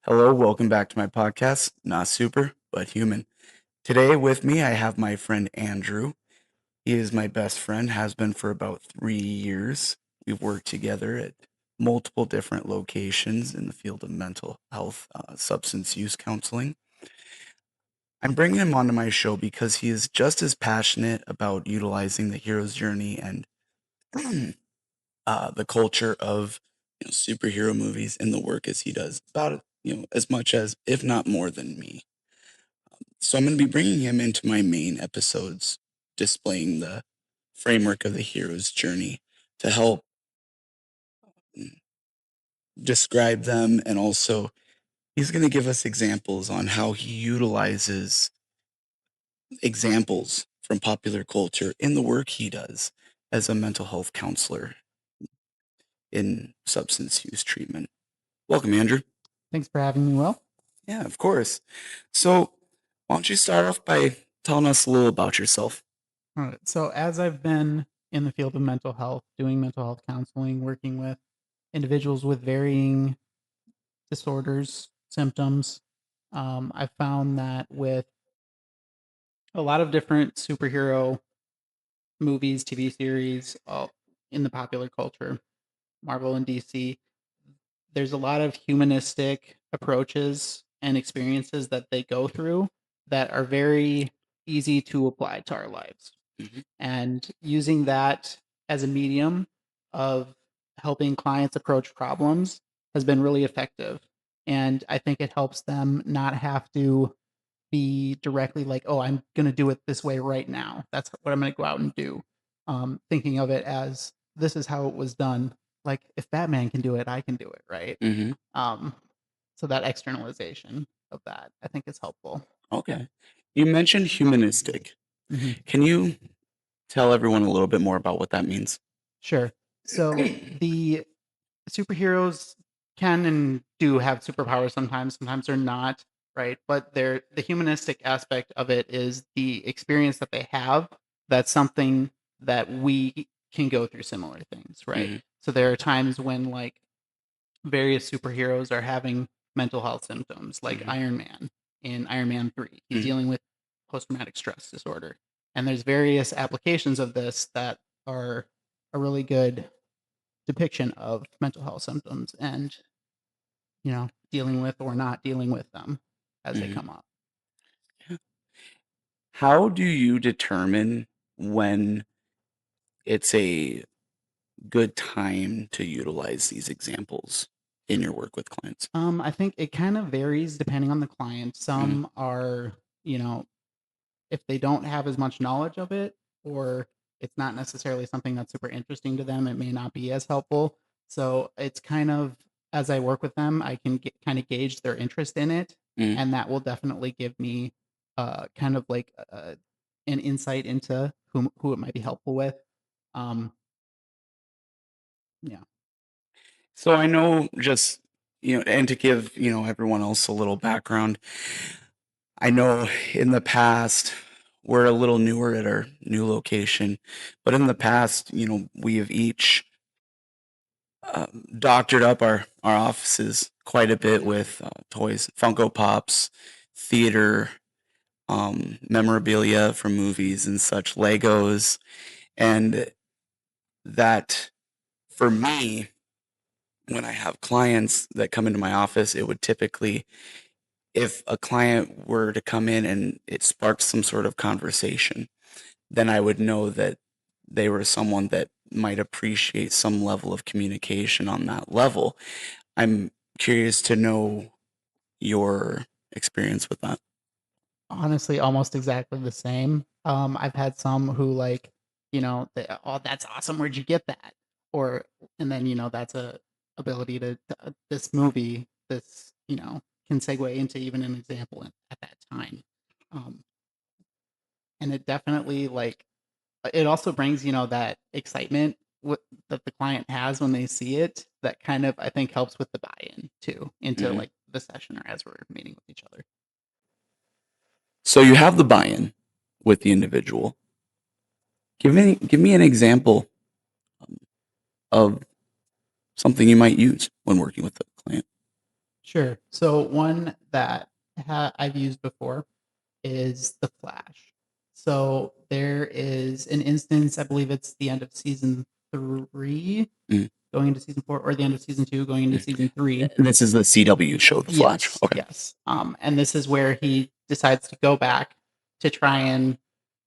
Hello, welcome back to my podcast, Not Super, but Human. Today with me, I have my friend Andrew. He is my best friend, has been for about 3 years. We've worked together at multiple different locations in the field of mental health, substance use counseling. I'm bringing him onto my show because he is just as passionate about utilizing the hero's journey and the culture of superhero movies in the work as he does, about as much as, if not more than me. So I'm going to be bringing him into my main episodes, displaying the framework of the hero's journey to help describe them. And also, he's going to give us examples on how he utilizes examples from popular culture in the work he does as a mental health counselor in substance use treatment. Welcome, Andrew. Thanks for having me, Will. Yeah, of course. So, why don't you start off by telling us a little about yourself? All right. So, as I've been in the field of mental health, doing mental health counseling, working with individuals with varying disorders, symptoms, I found that with a lot of different superhero movies, TV series, in the popular culture, Marvel and DC, there's a lot of humanistic approaches and experiences that they go through that are very easy to apply to our lives. Hmm. And using that as a medium of helping clients approach problems has been really effective. And I think it helps them not have to be directly like, oh, I'm going to do it this way right now. That's what I'm going to go out and do. Thinking of it as this is how it was done. Like if Batman can do it, I can do it, right? Hmm. Um, so that externalization of that, I think, is helpful. Okay. You mentioned humanistic. Mhm. Can you tell everyone a little bit more about what that means? Sure. So the superheroes can and do have superpowers sometimes. Sometimes they're not, right? But they're the humanistic aspect of it is the experience that they have. That's something that we can go through similar things, right? Hmm. So there are times when like various superheroes are having mental health symptoms, like Hmm. Iron Man in Iron Man 3. He's Hmm. dealing with post traumatic stress disorder. And there's various applications of this that are a really good depiction of mental health symptoms and, dealing with or not dealing with them as they Hmm. come up. How do you determine when it's a good time to utilize these examples in your work with clients? I think it kind of varies depending on the client. Hmm. Some are, you know, if they don't have as much knowledge of it, or it's not necessarily something that's super interesting to them, it may not be as helpful. So it's kind of as I work with them, I can kind of gauge their interest in it, Hmm. and that will definitely give me kind of like an insight into who it might be helpful with. Um, yeah. So I know just, and to give, everyone else a little background, I know in the past, we're a little newer at our new location, but in the past, we have each doctored up our offices quite a bit with toys, Funko Pops, theater, memorabilia from movies and such, Legos, and that for me, when I have clients that come into my office, it would typically, if a client were to come in and it sparked some sort of conversation, then I would know that they were someone that might appreciate some level of communication on that level. I'm curious to know your experience with that. Honestly, almost exactly the same. I've had some who like, oh, that's awesome. Where'd you get that? Or, and then, that's a ability this movie, can segue into even an example at that time. Um, and it definitely like, it also brings, that excitement that the client has when they see it that kind of, I think helps with the buy-in too into Hmm. like the session or as we're meeting with each other. So you have the buy-in with the individual. Give me an example of something you might use when working with a client. Sure. So one that I've used before is the Flash. So there is an instance, I believe it's the end of season 3 Mm, going into season 4, or the end of season 2 going into mm. season 3. This is the CW show, The Flash. Yes, Okay. yes. And this is where he decides to go back to try and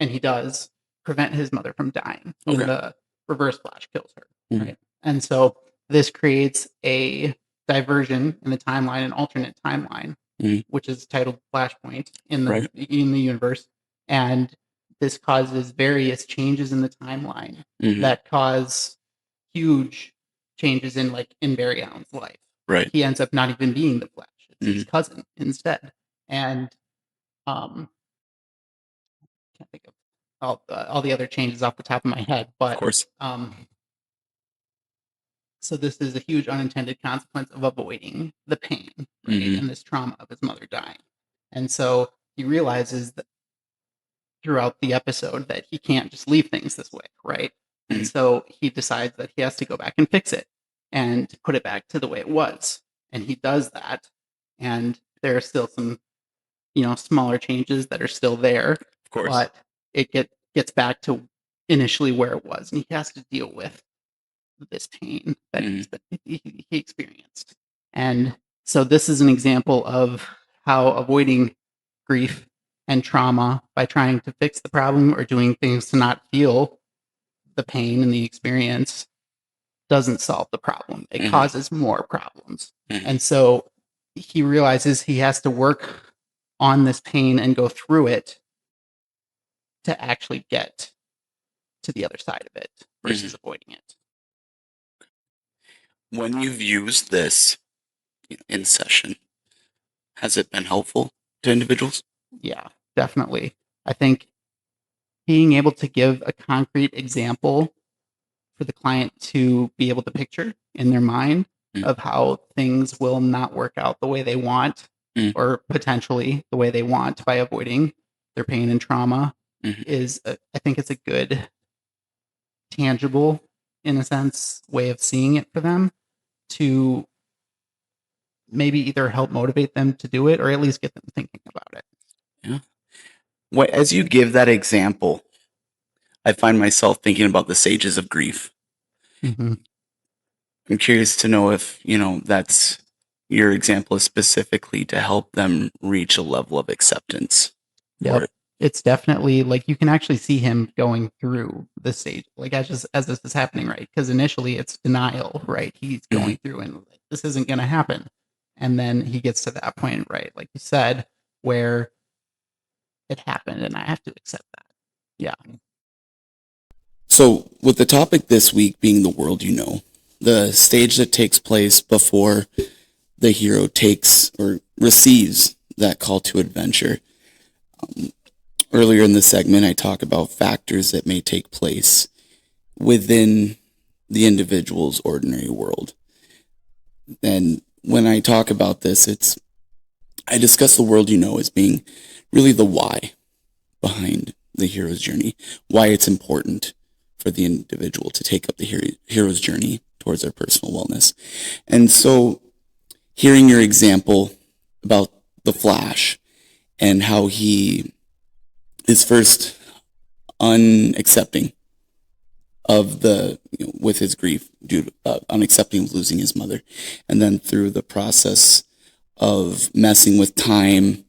he does prevent his mother from dying when Okay. the Reverse Flash kills her, Mhm. right? And so this creates a diversion in the timeline, an alternate timeline, Mhm. which is titled Flashpoint in Right. the universe, and this causes various changes in the timeline Mhm. that cause huge changes in Barry Allen's life. Right. He ends up not even being the Flash; it's his Mhm. cousin instead, and um, can't think of all the other changes off the top of my head, Of but course. so this is a huge unintended consequence of avoiding the pain, right, Mhm. and this trauma of his mother dying, and so he realizes that throughout the episode that he can't just leave things this way, right, and Mhm. so he decides that he has to go back and fix it and put it back to the way it was, and he does that, and there are still some smaller changes that are still there, Of course. but gets back to initially where it was, and he has to deal with this pain that Mhm. he experienced. And so this is an example of how avoiding grief and trauma by trying to fix the problem or doing things to not feel the pain and the experience doesn't solve the problem. It Mhm. causes more problems. Mhm. And so he realizes he has to work on this pain and go through it to actually get to the other side of it Mhm. versus avoiding it. When you've used this in session, has it been helpful to individuals? Yeah, definitely. I think being able to give a concrete example for the client to be able to picture in their mind Mm, of how things will not work out the way they want mm, or potentially the way they want by avoiding their pain and trauma mhm. I think it's a good tangible, in a sense, way of seeing it for them to maybe either help motivate them to do it or at least get them thinking about it. Yeah. As you give that example, I find myself thinking about the sages of grief. Mhm. I'm curious to know if, that's your example is specifically to help them reach a level of acceptance for Yep. it. It's definitely like you can actually see him going through the stage, like as this is happening, right? Because initially it's denial, right? He's Mhm. going through and like, this isn't going to happen, and then he gets to that point, right? Like you said, where it happened, and I have to accept that. Yeah. So, with the topic this week being the world you know, the stage that takes place before the hero takes or receives that call to adventure. Earlier in the segment, I talk about factors that may take place within the individual's ordinary world. And when I talk about this, I discuss the world you know as being really the why behind the hero's journey, why it's important for the individual to take up the hero's journey towards their personal wellness. And so, hearing your example about the Flash and how he is first unaccepting of with his grief due to unaccepting of losing his mother, and then through the process of messing with time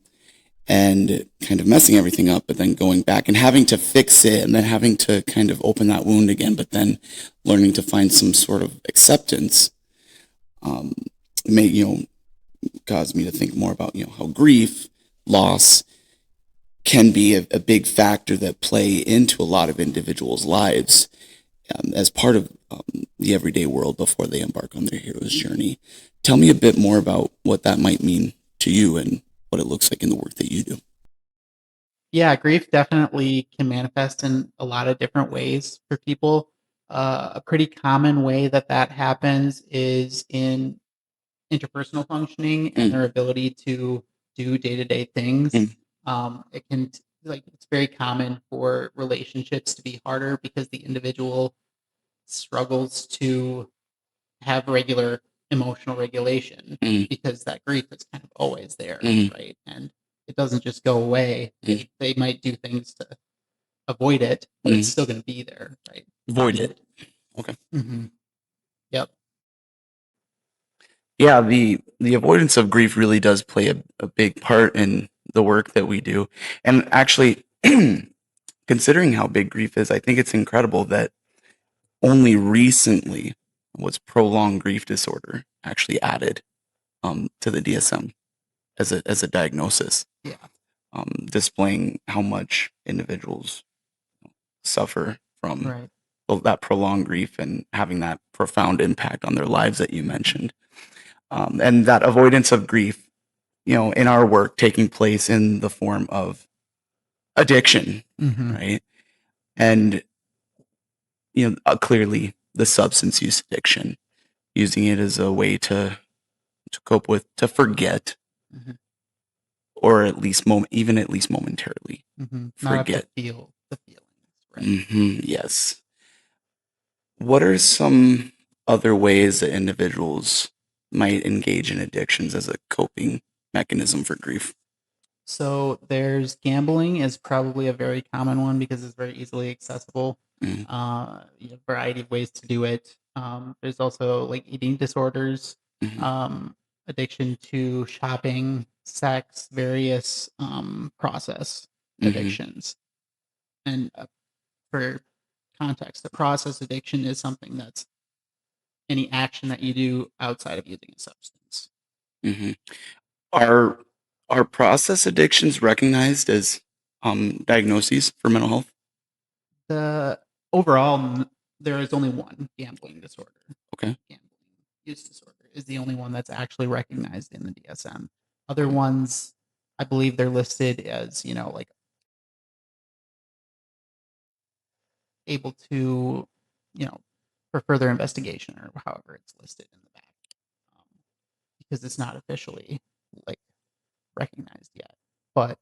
and kind of messing everything up, but then going back and having to fix it and then having to kind of open that wound again, but then learning to find some sort of acceptance, um, may, cause me to think more about, how grief, loss can be a big factor that play into a lot of individuals' lives as part of the everyday world before they embark on their hero's journey. Tell me a bit more about what that might mean to you and what it looks like in the work that you do. Yeah, grief definitely can manifest in a lot of different ways for people. A pretty common way that happens is in interpersonal functioning and Mm, their ability to do day-to-day things. mm, It can it's very common for relationships to be harder because the individual struggles to have regular emotional regulation Mhm. because that grief is kind of always there, Mhm. right? And it doesn't just go away. Mhm. They might do things to avoid it, but it's Mhm. still going to be there, right? Avoid it. Okay. Mm-hmm. Yep. Yeah, the avoidance of grief really does play a big part in the work that we do. And actually, considering how big grief is, I think it's incredible that only recently was prolonged grief disorder actually added to the DSM as a diagnosis, Yeah. displaying how much individuals suffer from Right. that prolonged grief and having that profound impact on their lives that you mentioned. And that avoidance of grief, in our work taking place in the form of addiction, Mm-hmm. right? And, clearly the substance use addiction, using it as a way to cope with, to forget, Mm-hmm. or even at least momentarily Mm-hmm. Not have to forget. feel the feelings, right? Yes. What are some other ways that individuals might engage in addictions as a coping mechanism for grief? So there's gambling is probably a very common one because it's very easily accessible. Mm, A variety of ways to do it. There's also like eating disorders, mhm, addiction to shopping, sex, various process mhm, addictions. And for context, the process addiction is something that's any action that you do outside of using a substance. mhm. Are are process addictions recognized as diagnoses for mental health? The overall, there is only one gambling disorder. Okay. Gambling use disorder is the only one that's actually recognized in the DSM. Other Okay. ones, I believe they're listed as, like able to, you know, for further investigation or however it's listed in the back, um, because it's not officially like recognized yet. But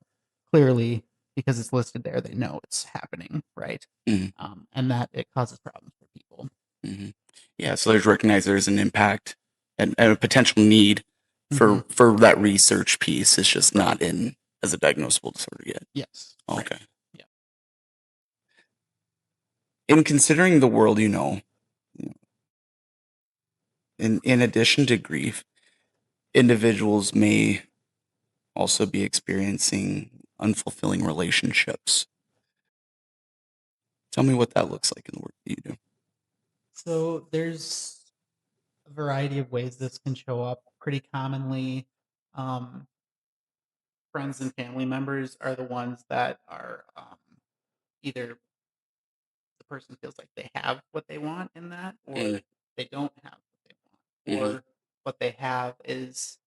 clearly, because it's listed there, they know it's happening, right? Mhm, And that it causes problems for people. mhm. Yeah, so there's recognized there's an impact and a potential need Mm-hmm. for that research piece. It's just Right. not in as a diagnosable disorder yet. Yes. Right. Okay. Yeah. In considering the world in addition to grief, individuals may also be experiencing unfulfilling relationships. Tell me what that looks like in the work that you do. So there's a variety of ways this can show up. Pretty commonly, um, friends and family members are the ones that are either the person feels like they have what they want in that, Mm, or they don't have what they want, mhm, or what they have is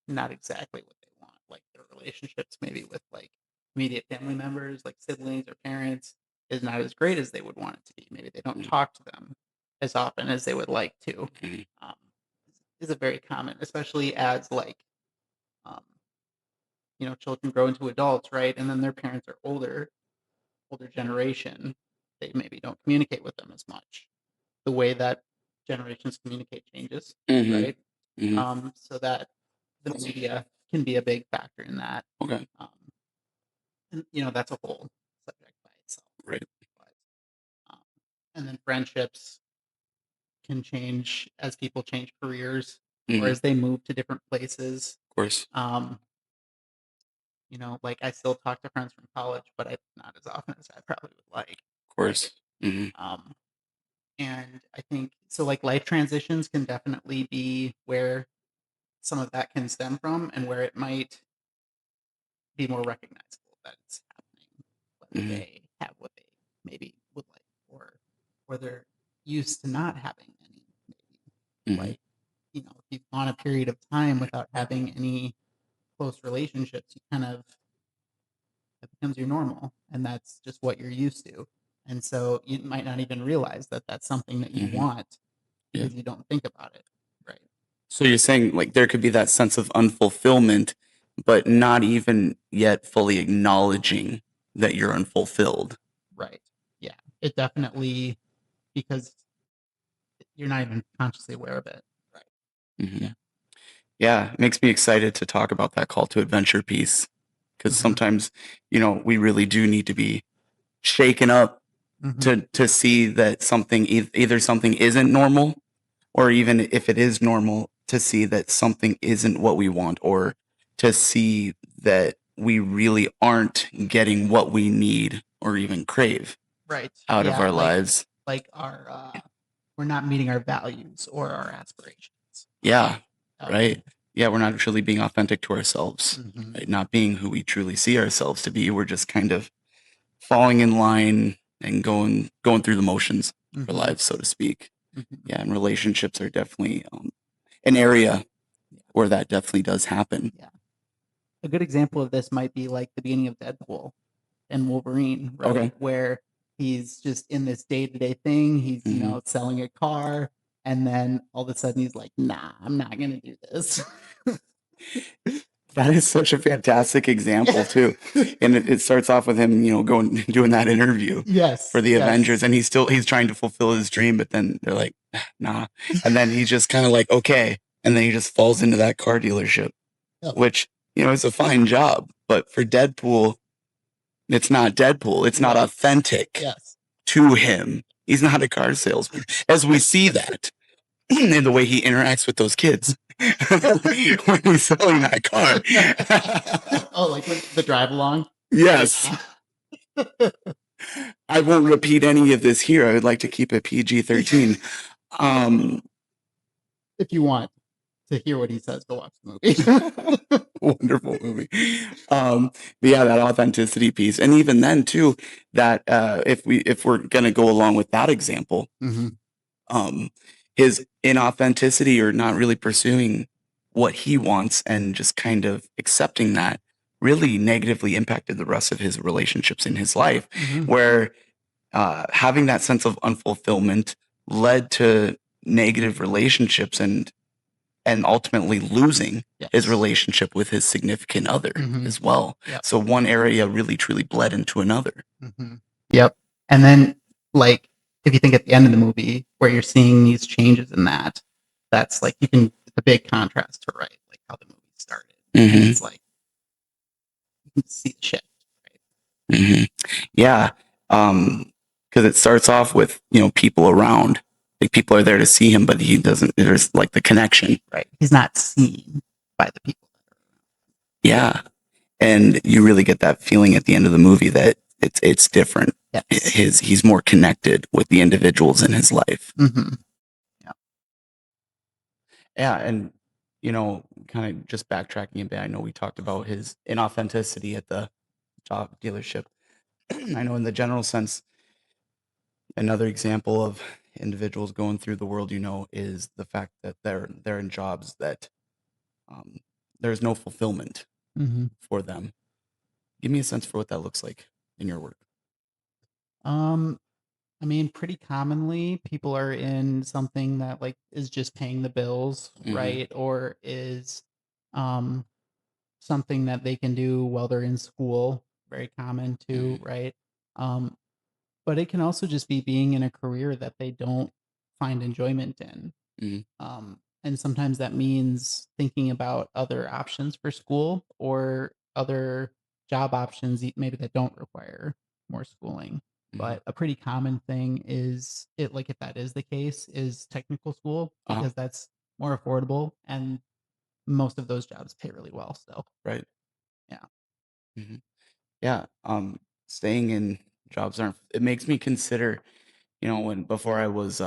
not exactly what they want. Like their relationships, maybe with like immediate family members, like siblings or parents, is not as great as they would want it to be. Maybe they don't mm, talk to them as often as they would like to. mhm, Um, is a very common, especially as like um, children grow into adults, right? And then their parents are older generation. They maybe don't communicate with them as much. The way that generations communicate changes, mhm, right? mhm. So that the media can be a big factor in that. Okay. Um, and that's a whole subject by itself. Right. But, and then friendships can change as people change careers or Mhm. as they move to different places. Of course. Um, like I still talk to friends from college, but not as often as I probably would like. Of Right. course. Mhm. Um, and I think so. Like life transitions can definitely be where some of that can stem from, and where it might be more recognizable that it's happening, whether Mhm. they have what they maybe would like, or they're used to not having any. Maybe Mhm. like if you've gone a period of time without having any close relationships, you kind of that becomes your normal, and that's just what you're used to. And so you might not even realize that that's something that you Mhm. want Yeah. because you don't think about it, right? So you're saying like there could be that sense of unfulfillment, but not even yet fully acknowledging that you're unfulfilled. Right. Yeah. It definitely because you're not even consciously aware of it. Right. Mhm. Yeah, it makes me excited to talk about that call to adventure piece because Mhm. sometimes, we really do need to be shaken up Mhm. to see that something either something isn't normal, or even if it is normal, to see that something isn't what we want, or to see that we really aren't getting what we need or even crave Right. out of Yeah, our lives. like our we're not meeting our values or our aspirations. Yeah, Yep. right. Yeah, we're not truly being authentic to ourselves, Mhm. right? Not being who we truly see ourselves to be. We're just kind of falling in line and going through the motions of our Mhm. lives, so to speak. Mhm. Yeah, and relationships are definitely an area Yeah. where that definitely does happen. Yeah. A good example of this might be like the beginning of Deadpool and Wolverine, Okay. right? Where he's just in this day-to-day thing. He's, Hmm. selling a car, and then all of a sudden he's like, "Nah, I'm not gonna do this." That is such a fantastic example too. And it starts off with him, going doing that interview for Yes, the Avengers, yes. and he's trying to fulfill his dream, but then they're like, nah. And then he's just kind of like, okay. And then he just falls into that car dealership, Yep. which, is a fine job. But for Deadpool, it's not Deadpool. It's not Right. authentic Yes. to him. He's not a car salesman, as we see that in the way he interacts with those kids when he's selling that car. Oh, like with the drive along? Yes. I won't repeat any of this here. I would like to keep it PG-13. Um, If you want to hear what he says, go watch the movie. wonderful movie. But yeah, that authenticity piece, and even then too, that if we're gonna go along with that example, Mhm. um, his inauthenticity or not really pursuing what he wants and just kind of accepting that really negatively impacted the rest of his relationships in his life, Mhm. where having that sense of unfulfillment led to negative relationships and ultimately losing his Yes. relationship with his significant other Mhm. as well. Yep. So one area really truly bled into another. Mhm. Yep. And then, like, if you think at the end of the movie where you're seeing these changes in that, that's like it's a big contrast to right, like how the movie started, and Hmm. it's like you can see the shift, right? Hmm. Yeah. Because it starts off with, people around. Like people are there to see him, but he doesn't, there's like the connection. Right. He's not seen by the people. Yeah. And you really get that feeling at the end of the movie that it's different. Yes. He's more connected with the individuals in his life. Mm-hmm. Yeah. Yeah, and kind of just backtracking a bit, I know we talked about his inauthenticity at the job dealership. I know in the general sense, another example of individuals going through the world, is the fact that they're in jobs that um, there's no fulfillment Mm-hmm. for them. Give me a sense for what that looks like in your work. Um, I mean, pretty commonly people are in something that like is just paying the bills, Hmm. right? Or is um something that they can do while they're in school. Very common too, Hmm. right? Um, but it can also just be being in a career that they don't find enjoyment in. Hmm. And sometimes that means thinking about other options for school or other job options, maybe that don't require more schooling. Hmm. But a pretty common thing is it like if that is the case, is technical school Uh-huh. because that's more affordable and most of those jobs pay really well still. Right. Yeah. Hmm. Yeah. Staying in jobs aren't. It makes me consider. When before I was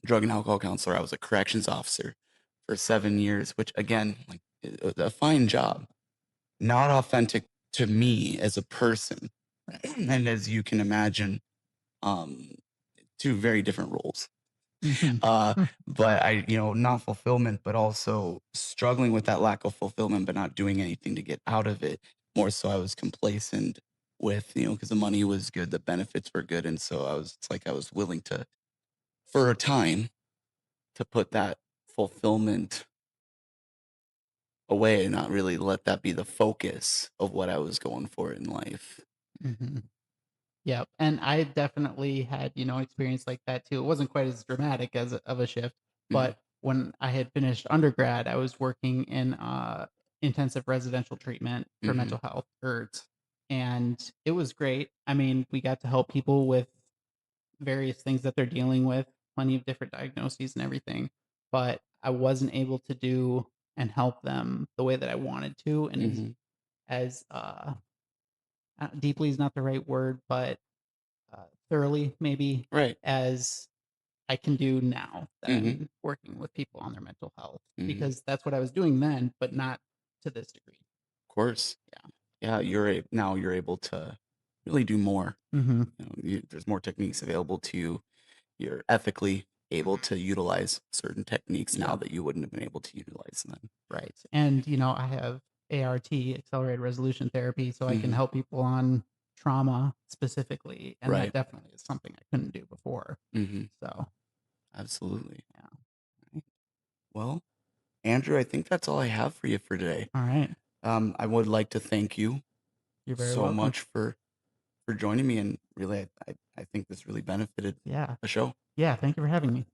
drug and alcohol counselor, I was a corrections officer for 7 years, which again, like a fine job, not authentic to me as a person, and as you can imagine, um, two very different roles. Mhm. Uh, but not fulfillment, but also struggling with that lack of fulfillment, but not doing anything to get out of it. More so, I was complacent with, because the money was good, the benefits were good. And so it's like I was willing to, for a time, to put that fulfillment away and not really let that be the focus of what I was going for in life. Mhm. Yep, and I definitely had, experience like that too. It wasn't quite as dramatic as of a shift, Hmm. but when I had finished undergrad, I was working in intensive residential treatment for Mhm. mental health (IRTs), and it was great. I mean, we got to help people with various things that they're dealing with, plenty of different diagnoses and everything, but I wasn't able to do and help them the way that I wanted to, and Mhm. as deeply is not the right word, but thoroughly maybe Right. as I can do now that Mhm. I'm working with people on their mental health, Mhm. because that's what I was doing then, but not to this degree. Of course. Yeah. Yeah, now you're able to really do more. Mhm. There's more techniques available to you. You're ethically able to utilize certain techniques now Yeah. that you wouldn't have been able to utilize then. Right. And, I have ART, accelerated resolution therapy, so I can Mhm. help people on trauma specifically, and that Right. definitely is something I couldn't do before. Mhm. So, Absolutely. yeah. Right. Well, Andrew, I think that's all I have for you for today. All right. I would like to thank you You're very so welcome. much for joining me, and really, I think this really benefited Yeah. the show. Yeah, thank you for having me.